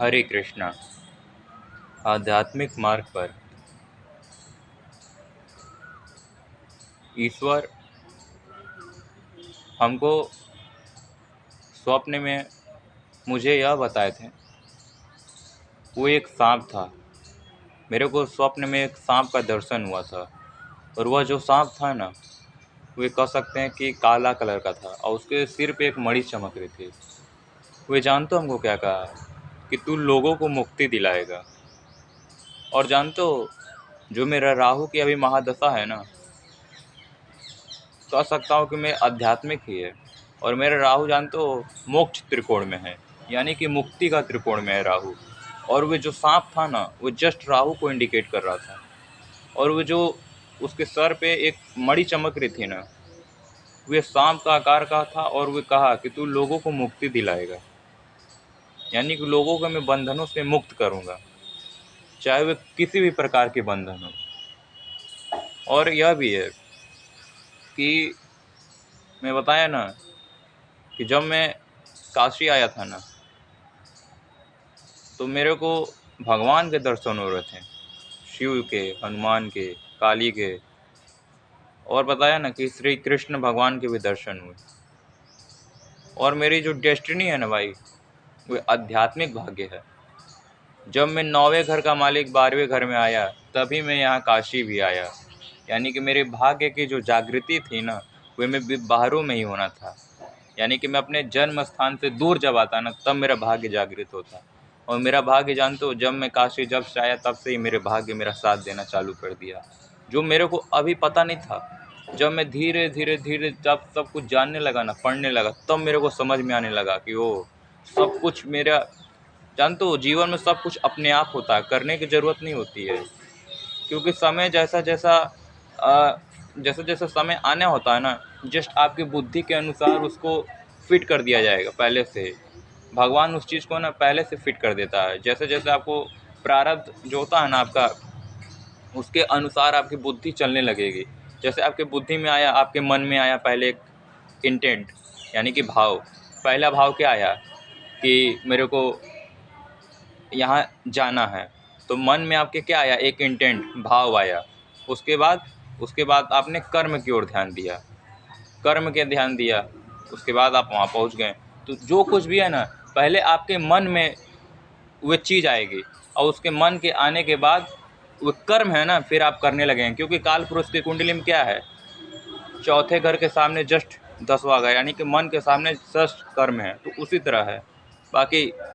हरे कृष्णा। आध्यात्मिक मार्ग पर ईश्वर हमको स्वप्न में मुझे यह बताए थे। वो एक सांप था। मेरे को स्वप्न में एक सांप का दर्शन हुआ था, और वह जो सांप था ना, वे कह सकते हैं कि काला कलर का था, और उसके सिर पे एक मणि चमक रही थी। वे जानते हो हमको क्या कहा? कि तू लोगों को मुक्ति दिलाएगा। और जानते हो, जो मेरा राहु की अभी महादशा है ना, कह सकता हूँ कि मैं आध्यात्मिक ही है। और मेरा राहु जानते हो मोक्ष त्रिकोण में है, यानी कि मुक्ति का त्रिकोण में है राहु। और वो जो सांप था ना, वो जस्ट राहु को इंडिकेट कर रहा था। और वो जो उसके सर पे एक मणि चमक रही थी ना, वे सांप का आकार का था। और वे कहा कि तू लोगों को मुक्ति दिलाएगा, यानी कि लोगों को मैं बंधनों से मुक्त करूंगा, चाहे वे किसी भी प्रकार के बंधन हो। और यह भी है कि मैं बताया ना कि जब मैं काशी आया था ना, तो मेरे को भगवान के दर्शन हो रहे थे, शिव के, हनुमान के, काली के। और बताया ना कि श्री कृष्ण भगवान के भी दर्शन हुए। और मेरी जो डेस्टिनी है ना भाई, वो आध्यात्मिक भाग्य है। जब मैं 9वें घर का मालिक 12वें घर में आया, तभी मैं यहाँ काशी भी आया। यानी कि मेरे भाग्य की जो जागृति थी ना, वे मैं बाहरों में ही होना था। यानी कि मैं अपने जन्म स्थान से दूर जब आता ना, तब मेरा भाग्य जागृत होता। और मेरा भाग्य जानते हो, जब मैं काशी जब से आया, तब से ही मेरे भाग्य मेरा साथ देना चालू कर दिया, जो मेरे को अभी पता नहीं था। जब मैं धीरे धीरे धीरे जब सब कुछ जानने लगा ना, पढ़ने लगा, तब मेरे को समझ में आने लगा कि वो सब कुछ मेरा, जानते हो, जीवन में सब कुछ अपने आप होता है, करने की ज़रूरत नहीं होती है। क्योंकि समय जैसा जैसा जैसा जैसा समय आना होता है ना, जस्ट आपकी बुद्धि के अनुसार उसको फिट कर दिया जाएगा पहले से। भगवान उस चीज़ को ना पहले से फिट कर देता है। जैसे जैसे आपको प्रारब्ध जो होता है ना आपका, उसके अनुसार आपकी बुद्धि चलने लगेगी। जैसे आपके बुद्धि में आया, आपके मन में आया पहले एक इंटेंट, यानी कि भाव। पहला भाव क्या आया कि मेरे को यहाँ जाना है, तो मन में आपके क्या आया? एक इंटेंट, भाव आया। उसके बाद आपने कर्म की ओर ध्यान दिया, कर्म के ध्यान दिया, उसके बाद आप वहाँ पहुँच गए। तो जो कुछ भी है ना, पहले आपके मन में वो चीज़ आएगी, और उसके मन के आने के बाद वो कर्म है ना, फिर आप करने लगेंगे। क्योंकि काल पुरुष की कुंडली में क्या है? चौथे घर के सामने जस्ट 10वां घर, यानी कि मन के सामने जस्ट कर्म है। तो उसी तरह है बाकी।